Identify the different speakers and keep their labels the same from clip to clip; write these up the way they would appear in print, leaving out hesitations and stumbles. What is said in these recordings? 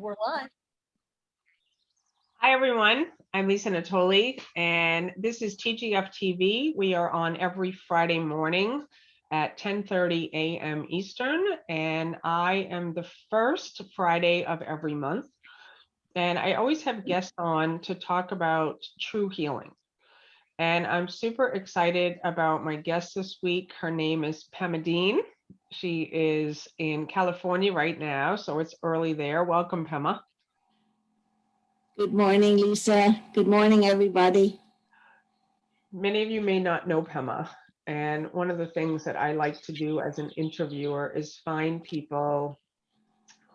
Speaker 1: We're live.
Speaker 2: Hi, everyone. I'm Lisa Natoli, and this is TGF TV. We are on every Friday morning at 10:30 a.m. Eastern, and I am the first Friday of every month. And I always have guests on to talk about true healing. And I'm super excited about my guest this week. Her name is Pema Deane. She is in California right now, so it's early there. Welcome, Pema.
Speaker 3: Good morning, Lisa. Good morning, everybody.
Speaker 2: Many of you may not know Pema, and one of the things that I like to do as an interviewer is find people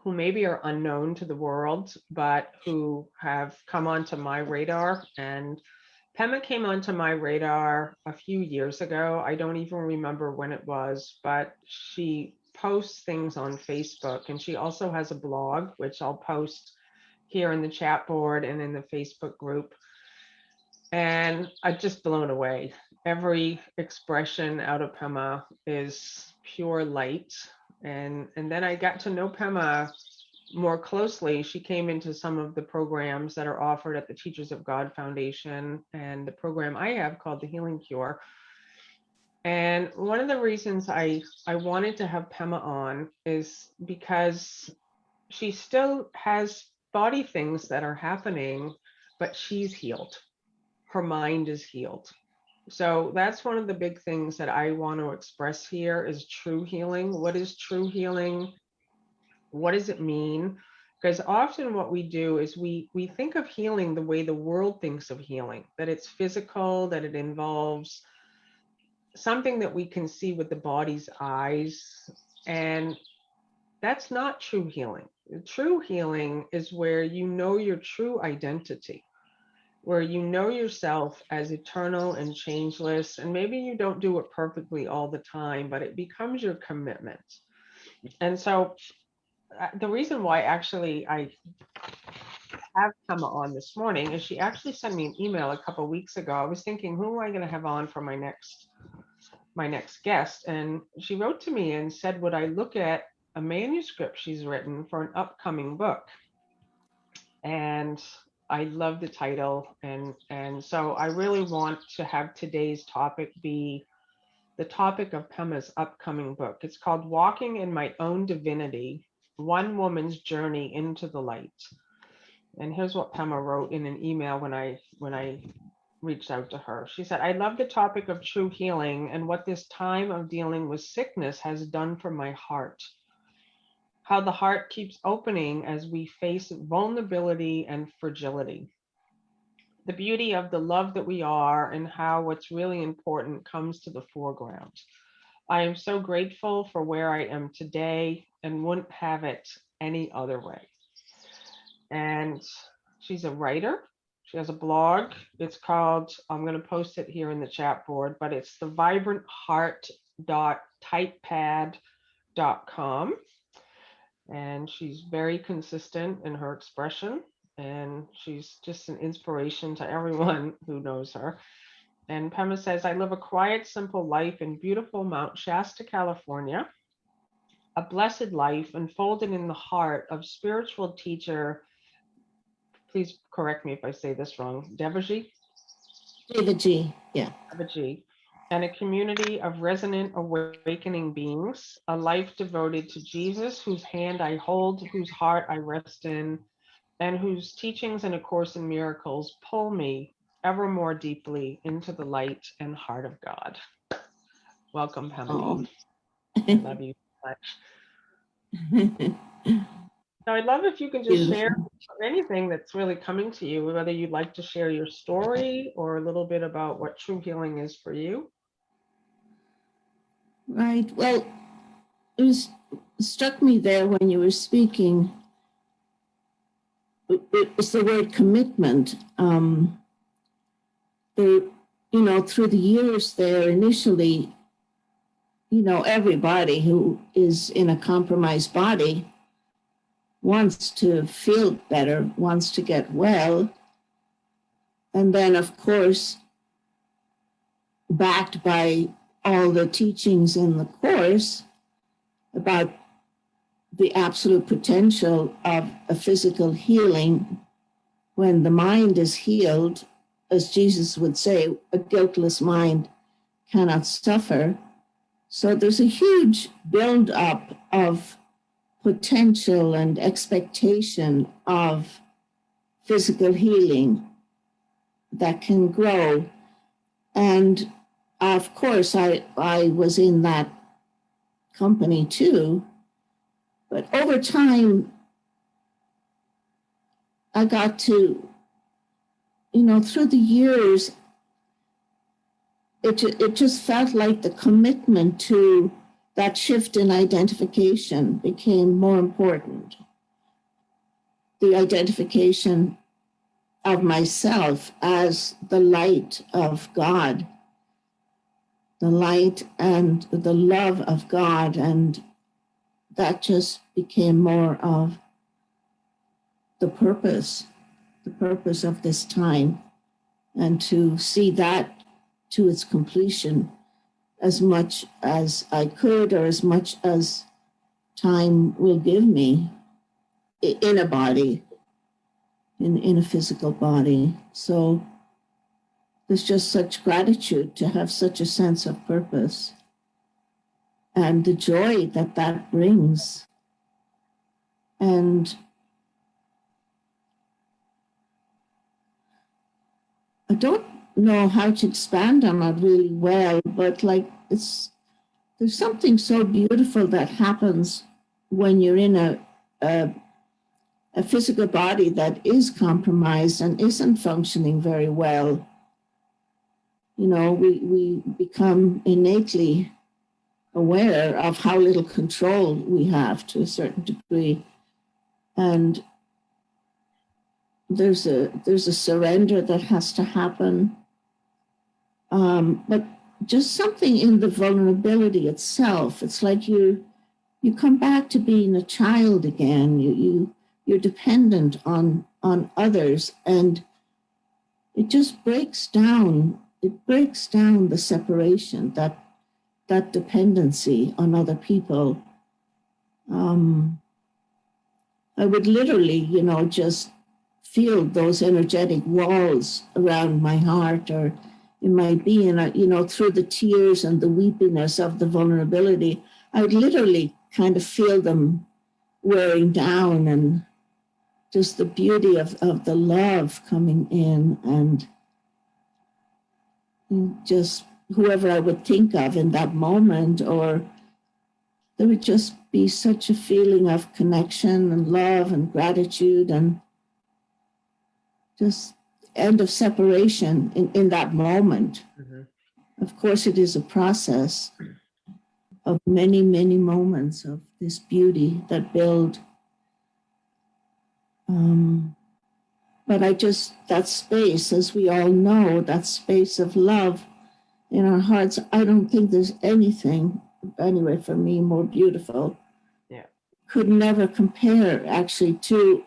Speaker 2: who maybe are unknown to the world, but who have come onto my radar. And Pema came onto my radar a few years ago. I don't even remember when it was, but she posts things on Facebook, and she also has a blog, which I'll post here in the chat board and in the Facebook group. And I'm just blown away. Every expression out of Pema is pure light. And then I got to know Pema more closely. She came into some of the programs that are offered at the Teachers of God Foundation and the program I have called the Healing Cure. And one of the reasons I wanted to have Pema on is because she still has body things that are happening, but she's healed. Her mind is healed. So that's one of the big things that I want to express here is true healing. What is true healing? What does it mean? Because often what we do is we think of healing the way the world thinks of healing, that it's physical, that it involves something that we can see with the body's eyes. And that's not true healing. True healing is where you know your true identity, where you know yourself as eternal and changeless, and maybe you don't do it perfectly all the time, but it becomes your commitment. And so the reason why actually I have Pema on this morning is she actually sent me an email a couple of weeks ago. I was thinking, who am I going to have on for my next guest? And she wrote to me and said, would I look at a manuscript she's written for an upcoming book? And I love the title. And so I really want to have today's topic be the topic of Pema's upcoming book. It's called Walking in My Own Divinity, One Woman's Journey into the Light. And here's what Pema wrote in an email when I reached out to her. She said, I love the topic of true healing and what this time of dealing with sickness has done for my heart. How the heart keeps opening as we face vulnerability and fragility. The beauty of the love that we are and how what's really important comes to the foreground. I am so grateful for where I am today and wouldn't have it any other way. And she's a writer. She has a blog. It's called, I'm going to post it here in the chat board, but it's thevibrantheart.typepad.com. And she's very consistent in her expression. And she's just an inspiration to everyone who knows her. And Pema says, I live a quiet, simple life in beautiful Mount Shasta, California. A blessed life enfolded in the heart of spiritual teacher, please correct me if I say this wrong, Devaji?
Speaker 3: Devaji, yeah.
Speaker 2: Devaji. And a community of resonant awakening beings, a life devoted to Jesus, whose hand I hold, whose heart I rest in, and whose teachings and A Course in Miracles pull me ever more deeply into the light and heart of God. Welcome, Pema. I love you so much. So I'd love if you can just share anything that's really coming to you, whether you'd like to share your story or a little bit about what true healing is for you.
Speaker 3: Right. Well, it struck me there when you were speaking. It's the word commitment. Through the years there, initially, everybody who is in a compromised body wants to feel better, wants to get well. And then, of course, backed by all the teachings in the Course about the absolute potential of a physical healing when the mind is healed, as Jesus would say, a guiltless mind cannot suffer. So there's a huge build-up of potential and expectation of physical healing that can grow. And of course, I was in that company too. But over time, I got to, through the years, it just felt like the commitment to that shift in identification became more important. The identification of myself as the light of God, the light and the love of God. And that just became more of the purpose of this time, and to see that to its completion as much as I could, or as much as time will give me in a body, in a physical body. So there's just such gratitude to have such a sense of purpose and the joy that that brings. And I don't know how to expand on it really well, but like there's something so beautiful that happens when you're in a physical body that is compromised and isn't functioning very well. We become innately aware of how little control we have to a certain degree. And there's a surrender that has to happen. But just something in the vulnerability itself. It's like you come back to being a child again. You're dependent on others, and it just breaks down. It breaks down the separation, that dependency on other people. I would literally, just feel those energetic walls around my heart or in my being, through the tears and the weepiness of the vulnerability. I would literally kind of feel them wearing down, and just the beauty of the love coming in, and just whoever I would think of in that moment, or there would just be such a feeling of connection and love and gratitude, and just end of separation in that moment. Mm-hmm. Of course, it is a process of many, many moments of this beauty that build. But that space, as we all know, that space of love in our hearts, I don't think there's anything, anyway, for me, more beautiful.
Speaker 2: Yeah.
Speaker 3: Could never compare, actually, to,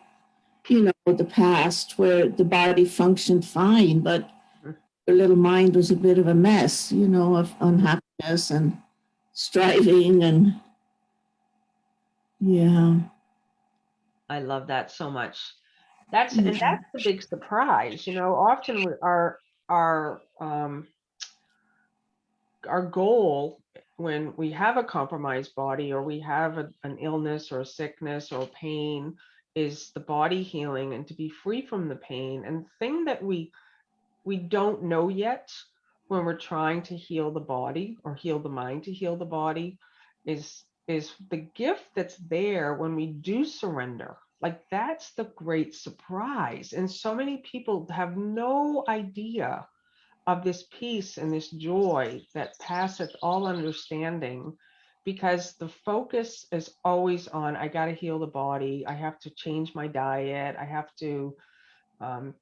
Speaker 3: the past, where the body functioned fine, but the little mind was a bit of a mess, of unhappiness and striving, and yeah.
Speaker 2: I love that so much. That's the big surprise. Often our goal when we have a compromised body, or we have an illness or a sickness or pain, is the body healing and to be free from the pain. And the thing that we don't know yet when we're trying to heal the body or heal the mind to heal the body is the gift that's there when we do surrender. Like, that's the great surprise. And so many people have no idea of this peace and this joy that passeth all understanding, because the focus is always on, I got to heal the body, I have to change my diet, I have to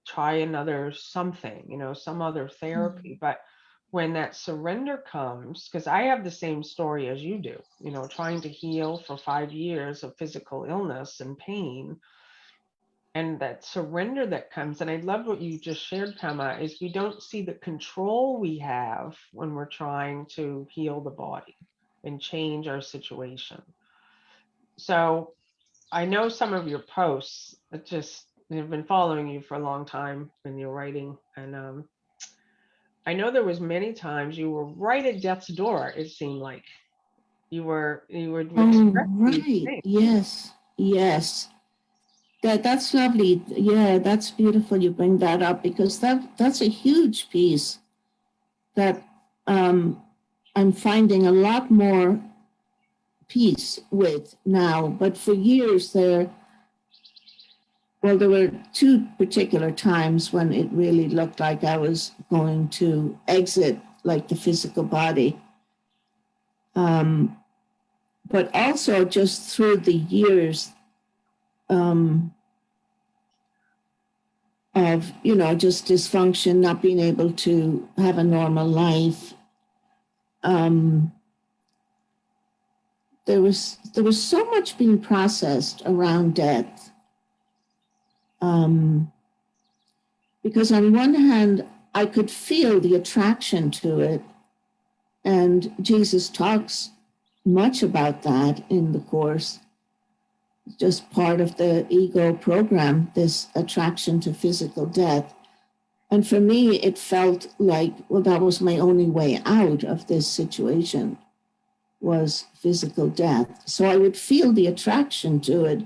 Speaker 2: try another something, some other therapy. But when that surrender comes, because I have the same story as you do, trying to heal for 5 years of physical illness and pain, and that surrender that comes. And I love what you just shared, Pema, is we don't see the control we have when we're trying to heal the body and change our situation. So I know some of your posts. It just I've been following you for a long time in your writing, and I know there was many times you were right at death's door. It seemed like you would
Speaker 3: Oh,
Speaker 2: express these
Speaker 3: right.
Speaker 2: things.
Speaker 3: Yes. Yes. That's lovely. Yeah, that's beautiful you bring that up because that's a huge piece that um, I'm finding a lot more peace with now. But for years there were two particular times when it really looked like I was going to exit like the physical body. But also just through the years um, of, just dysfunction, not being able to have a normal life. Um, there was so much being processed around death. Because on one hand, I could feel the attraction to it, and Jesus talks much about that in the Course. Just part of the ego program, this attraction to physical death. And for me, it felt like, well, that was my only way out of this situation, was physical death. So I would feel the attraction to it.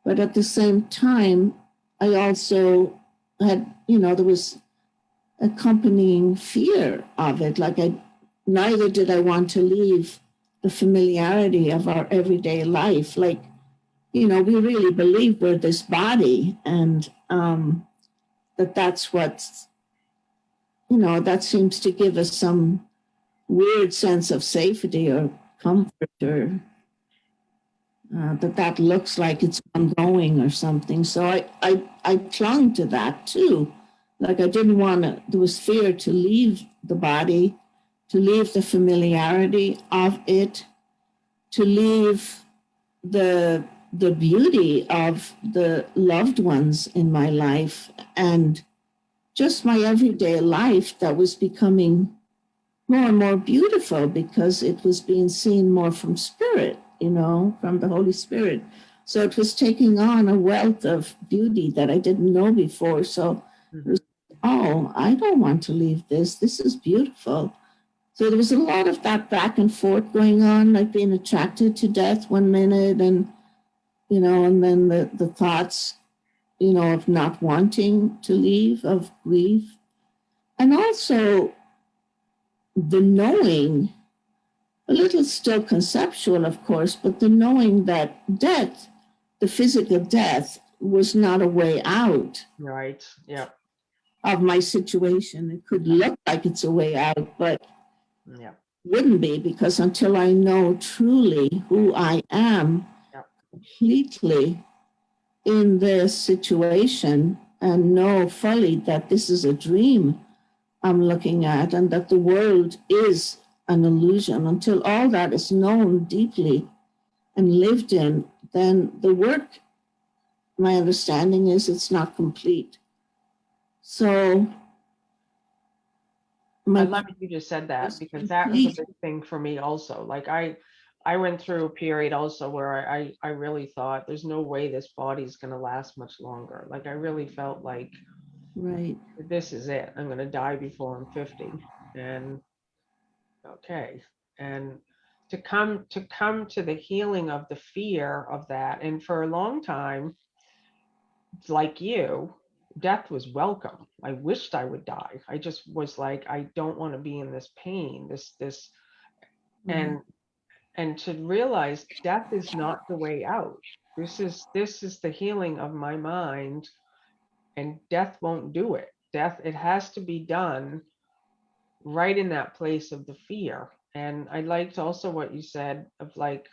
Speaker 3: But at the same time, I also had, there was accompanying fear of it. Like neither did I want to leave the familiarity of our everyday life. Like, we really believe we're this body, and that's what, that seems to give us some weird sense of safety or comfort, or that looks like it's ongoing or something. So I clung to that too. Like I didn't want to, there was fear to leave the body, to leave the familiarity of it, to leave the beauty of the loved ones in my life, and just my everyday life that was becoming more and more beautiful because it was being seen more from spirit, from the Holy Spirit. So it was taking on a wealth of beauty that I didn't know before. So it was, oh, I don't want to leave this. This is beautiful. So there was a lot of that back and forth going on, like being attracted to death one minute, and then the thoughts, of not wanting to leave, of grief. And also the knowing, a little still conceptual, of course, but the knowing that death, the physical death, was not a way out
Speaker 2: Right. Yeah.
Speaker 3: of my situation. It could look like it's a way out, but
Speaker 2: Yeah.
Speaker 3: wouldn't be, because until I know truly who I am
Speaker 2: Yeah.
Speaker 3: completely in this situation, and know fully that this is a dream I'm looking at, and that the world is an illusion, until all that is known deeply and lived in, then the work, my understanding is, it's not complete. So
Speaker 2: I
Speaker 3: my
Speaker 2: love that you just said that
Speaker 3: was
Speaker 2: because that was a
Speaker 3: complete.
Speaker 2: big thing for me also. Like I went through a period also where I really thought there's no way this body's going to last much longer. Like I really felt like
Speaker 3: Right.
Speaker 2: this is it. I'm going to die before I'm 50. And okay. And to come to the healing of the fear of that. And for a long time, like you, death was welcome. I wished I would die. I just was like, I don't want to be in this pain, this
Speaker 3: Right.
Speaker 2: and to realize death is not the way out. This is the healing of my mind, and death won't do it. Death, it has to be done right in that place of the fear. And I liked also what you said of like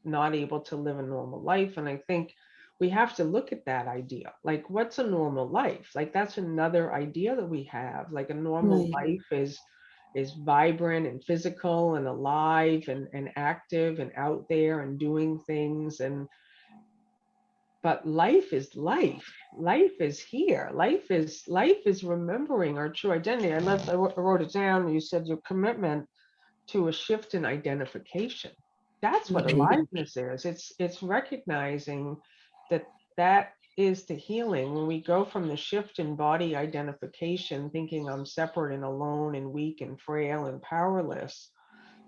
Speaker 2: not able to live a normal life. And I think we have to look at that idea. Like, what's a normal life? Like, that's another idea that we have. Like, a normal
Speaker 3: Right.
Speaker 2: life is vibrant and physical and alive and active and out there and doing things. And but life is life. Life is here. Life is remembering our true identity. I wrote it down. You said your commitment to a shift in identification. That's what
Speaker 3: Right.
Speaker 2: aliveness is. It's recognizing that that is the healing. When we go from the shift in body identification, thinking I'm separate and alone and weak and frail and powerless,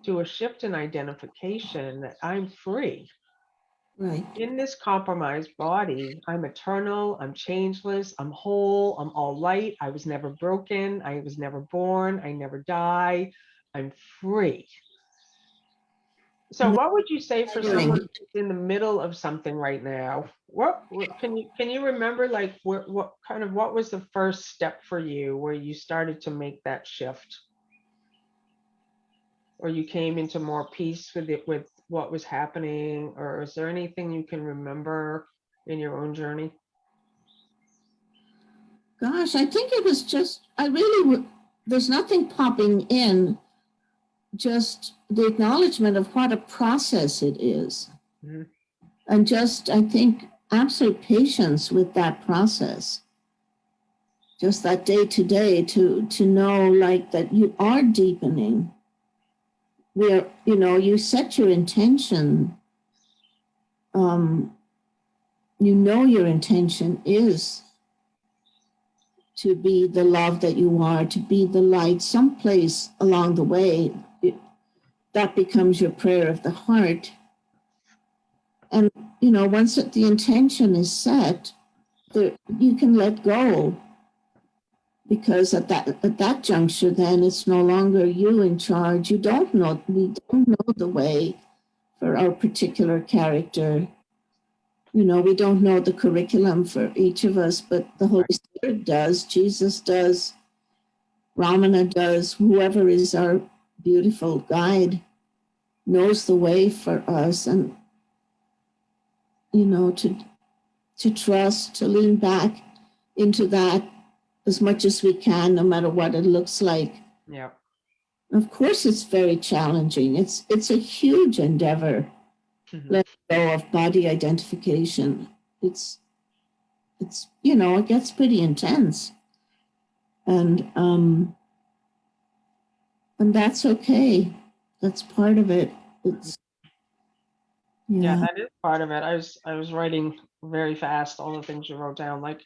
Speaker 2: to a shift in identification that I'm free.
Speaker 3: Right.
Speaker 2: In this compromised body, I'm eternal, I'm changeless, I'm whole, I'm all light. I was never broken, I was never born, I never die. I'm free. So
Speaker 3: And
Speaker 2: what would you say for someone
Speaker 3: remembering,
Speaker 2: who's in the middle of something right now? What can you remember, like what was the first step for you where you started to make that shift, or you came into more peace with it, with what was happening, or is there anything you can remember in your own journey?
Speaker 3: gosh, I think it was just, I really would, there's nothing popping in, just the acknowledgement of what a process it is.
Speaker 2: Mhm.
Speaker 3: And just, I think, absolute patience with that process. Just that day to day to know like that you are deepening. Where, you know, you set your intention. You know your intention is to be the love that you are, to be the light. Someplace along the way, that becomes your prayer of the heart. And, you know, once the intention is set, you can let go, because at that juncture, then it's no longer you in charge. We don't know the way for our particular character. You know, we don't know the curriculum for each of us, but the Holy
Speaker 2: Right.
Speaker 3: Spirit does, Jesus does, Ramana does, whoever is our beautiful guide knows the way for us. And, you know, to trust, to lean back into that as much as we can, no matter what it looks like.
Speaker 2: Yeah.
Speaker 3: Of course, it's very challenging. It's a huge endeavor.
Speaker 2: Mhm.
Speaker 3: Let go of body identification. It's you know, it gets pretty intense, and and that's okay. That's part of it. It's
Speaker 2: Yeah,
Speaker 3: yeah,
Speaker 2: that is part of it. I was writing very fast all the things you wrote down, like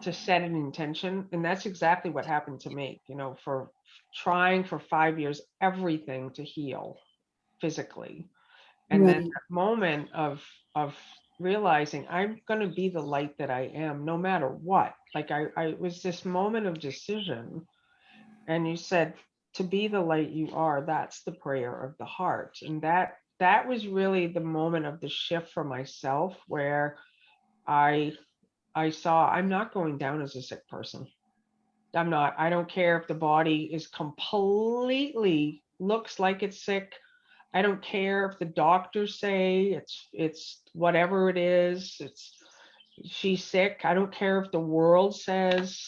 Speaker 2: to set an intention, and that's exactly what happened to me. For trying for 5 years everything to heal physically, and then
Speaker 3: right,
Speaker 2: that moment of realizing I'm going to be the light that I am no matter what. Like I was this moment of decision, and you said to be the light you are, that's the prayer of the heart. And that was really the moment of the shift for myself, where i I saw I'm not going down as a sick person. I'm not. I don't care if the body is completely looks like it's sick. I don't care if the doctors say it's whatever it is. It's she's sick. I don't care if the world says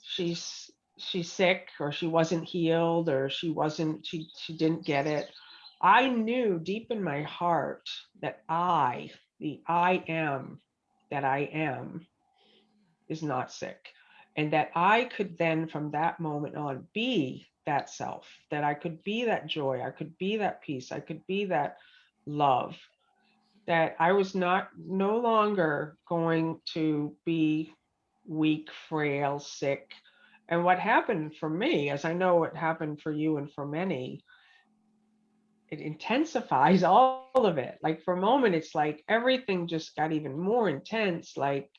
Speaker 2: she's she's sick, or she wasn't healed, or she didn't get it. I knew deep in my heart that the I am that I am, is not sick. And that I could then, from that moment on, be that self, that I could be that joy, I could be that peace, I could be that love, that I was no longer going to be weak, frail, sick. And what happened for me, as I know what happened for you and for many, it intensifies all of it. Like for a moment, it's like everything just got even more intense. Like,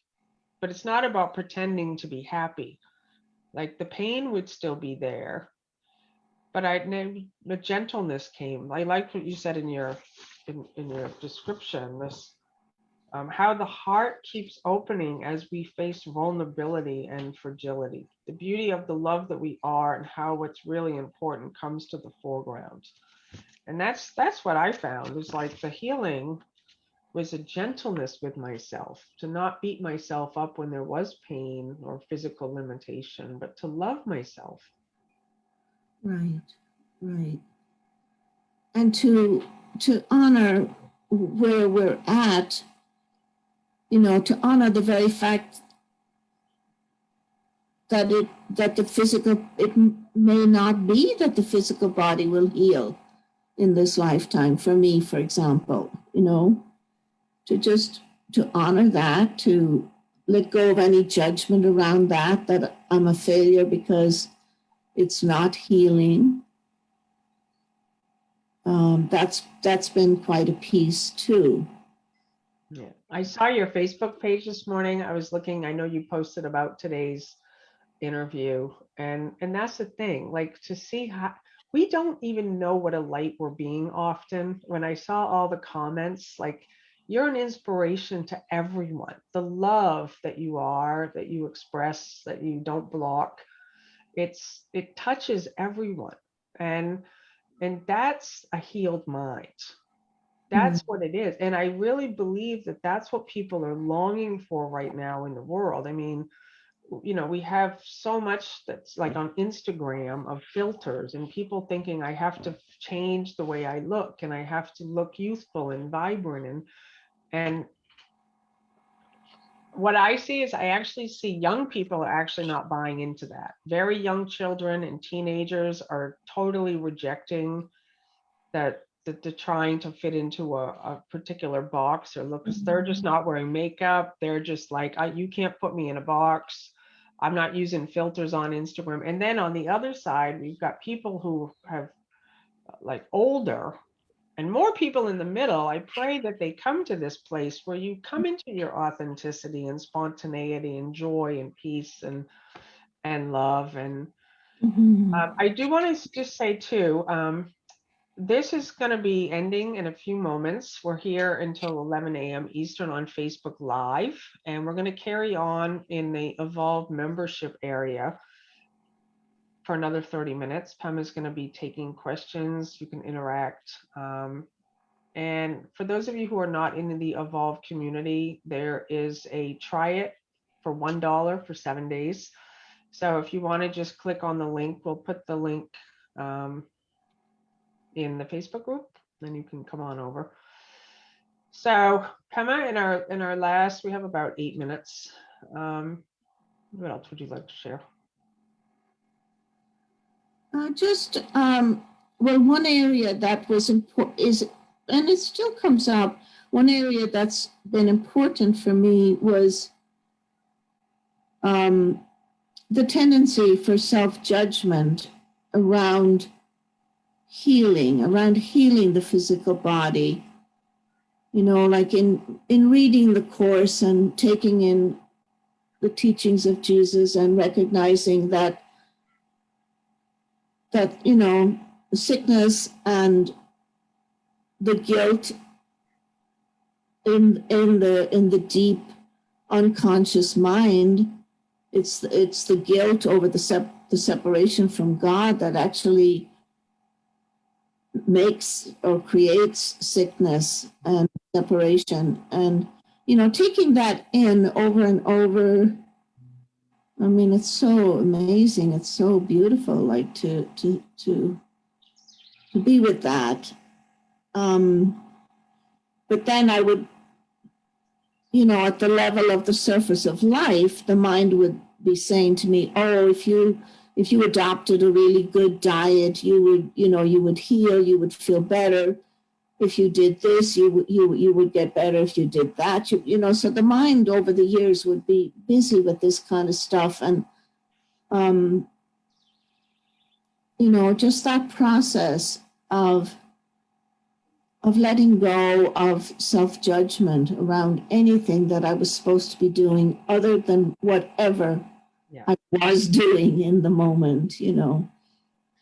Speaker 2: but it's not about pretending to be happy. Like the pain would still be there, but the gentleness came. I liked what you said in your description. This how the heart keeps opening as we face vulnerability and fragility. The beauty of the love that we are, and how what's really important comes to the foreground. And that's what I found, is like the healing was a gentleness with myself, to not beat myself up when there was pain or physical limitation, but to love myself.
Speaker 3: right, right. And to honor where we're at, you know, to honor the very fact that the physical, it may not be that the physical body will heal. in this lifetime, for me, for example, to honor that, to let go of any judgment around that I'm a failure because it's not healing. That's been quite a piece too.
Speaker 2: Yeah, I saw your Facebook page this morning. I was looking, I know you posted about today's interview, and that's the thing, like, to see how we don't even know what a light we're being often. When I saw all the comments, like, you're an inspiration to everyone. The love that you are, that you express, that you don't block, it touches everyone. And that's a healed mind.
Speaker 3: Mm.
Speaker 2: That's what it is. And I really believe that that's what people are longing for right now in the world. I mean, we have so much that's like on Instagram of filters and people thinking I have to change the way I look and I have to look youthful and vibrant. And what I see is I actually see young people are actually not buying into that. Very young children and teenagers are totally rejecting that they're trying to fit into a particular box or look, because they're just not wearing makeup. They're just like, you can't put me in a box. I'm not using filters on Instagram. And then on the other side, we've got people who have like older and more people in the middle. I pray that they come to this place where you come into your authenticity and spontaneity and joy and peace and love. And I do want to just say too, this is going to be ending in a few moments. We're here until 11 a.m. Eastern on Facebook Live, and we're going to carry on in the Evolve membership area for another 30 minutes. Pema is going to be taking questions. You can interact. And for those of you who are not in the Evolve community, there is a try it for $1 for 7 days. So if you want to just click on the link, we'll put the link in the Facebook group, then you can come on over. So Pema, in our last, we have about 8 minutes. What else would you like to share?
Speaker 3: Well, one area that was important is, and it still comes up, one area that's been important for me was the tendency for self-judgment around healing the physical body. Like in reading the Course and taking in the teachings of Jesus and recognizing that sickness and the guilt in the deep unconscious mind, it's the guilt over the separation from God that actually makes or creates sickness and separation. And taking that in over and over, I mean, it's so amazing, it's so beautiful, like to be with that. But then I would, at the level of the surface of life, the mind would be saying to me, oh, if you adopted a really good diet, you would heal, you would feel better. If you did this, you would get better. If you did that, so the mind over the years would be busy with this kind of stuff. And, just that process of letting go of self-judgment around anything that I was supposed to be doing other than whatever I was doing in the moment,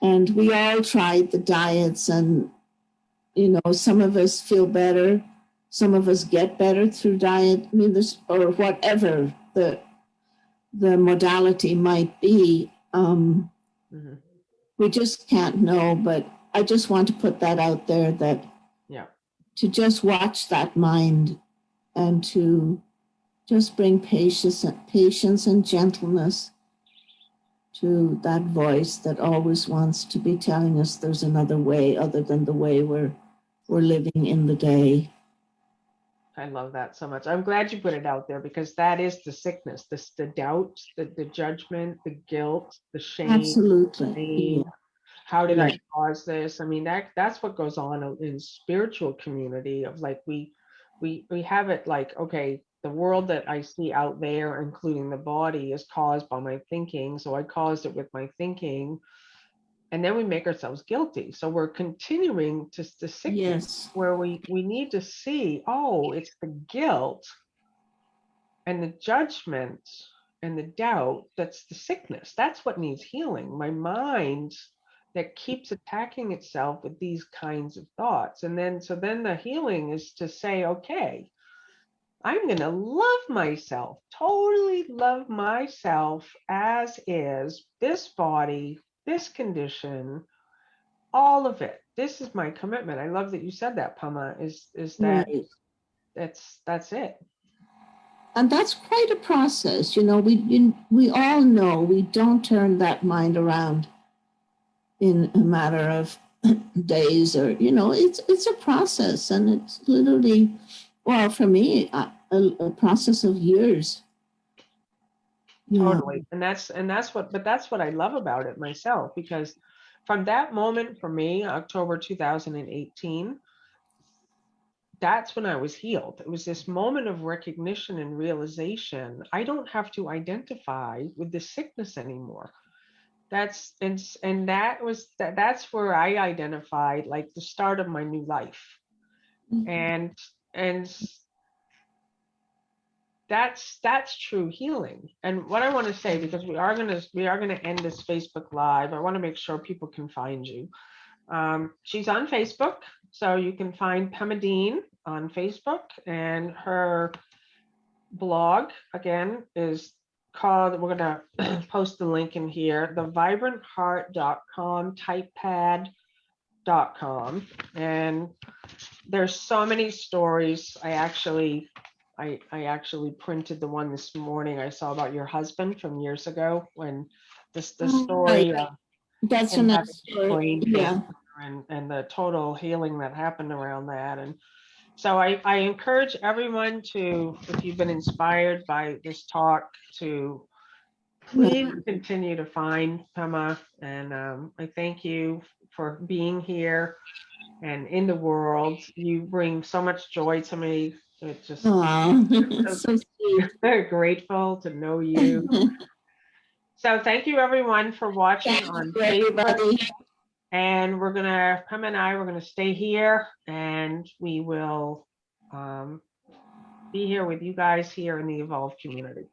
Speaker 3: And we all tried the diets and, some of us feel better. Some of us get better through diet. I mean, or whatever the modality might be. We just can't know, but I just want to put that out there, that to just watch that mind and to just bring patience and gentleness to that voice that always wants to be telling us there's another way other than the way we're living in the day.
Speaker 2: I love that so much. I'm glad you put it out there, because that is the sickness, the doubt, the judgment, the guilt, the shame.
Speaker 3: Absolutely.
Speaker 2: How did I
Speaker 3: Right.
Speaker 2: cause this? I mean, that's what goes on in spiritual community of like we have it like, okay, the world that I see out there, including the body, is caused by my thinking. So I caused it with my thinking. And then we make ourselves guilty. So we're continuing to the sickness
Speaker 3: Yes.
Speaker 2: where we need to see, oh, it's the guilt and the judgment and the doubt that's the sickness. That's what needs healing. My mind that keeps attacking itself with these kinds of thoughts. And then so then the healing is to say, okay, I'm going to love myself, totally love myself as is, this body, this condition, all of it. This is my commitment. I love that you said that, Pema, is that
Speaker 3: Right.
Speaker 2: that's it.
Speaker 3: And that's quite a process. We all know we don't turn that mind around in a matter of days, or it's a process, and it's literally, well, for me, a process of years. Yeah.
Speaker 2: Totally. That's what I love about it myself, because from that moment for me, October 2018, that's when I was healed. It was this moment of recognition and realization. I don't have to identify with the sickness anymore. And that's where I identified like the start of my new life. And that's true healing. And what I want to say, because we are gonna end this Facebook Live, I want to make sure people can find you. She's on Facebook, so you can find Pema Deane on Facebook, and her blog again is called, we're gonna post the link in here, thevibrantheart.com, typepad.com. And there's so many stories. I actually printed the one this morning I saw about your husband from years ago, when the
Speaker 3: Right.
Speaker 2: story of
Speaker 3: That's
Speaker 2: him
Speaker 3: another
Speaker 2: having
Speaker 3: story.
Speaker 2: brain
Speaker 3: Yeah.
Speaker 2: cancer and the total healing that happened around that. And so I encourage everyone to, if you've been inspired by this talk, to please
Speaker 3: Right.
Speaker 2: continue to find Pema. And I thank you for being here and in the world. You bring so much joy to me. It's just
Speaker 3: Aw,
Speaker 2: so
Speaker 3: so sweet.
Speaker 2: very grateful to know you. So thank you everyone for watching
Speaker 3: Thank
Speaker 2: on
Speaker 3: you,
Speaker 2: Facebook.
Speaker 3: everybody.
Speaker 2: And Pema and I, we're gonna stay here, and we will be here with you guys here in the Evolve community.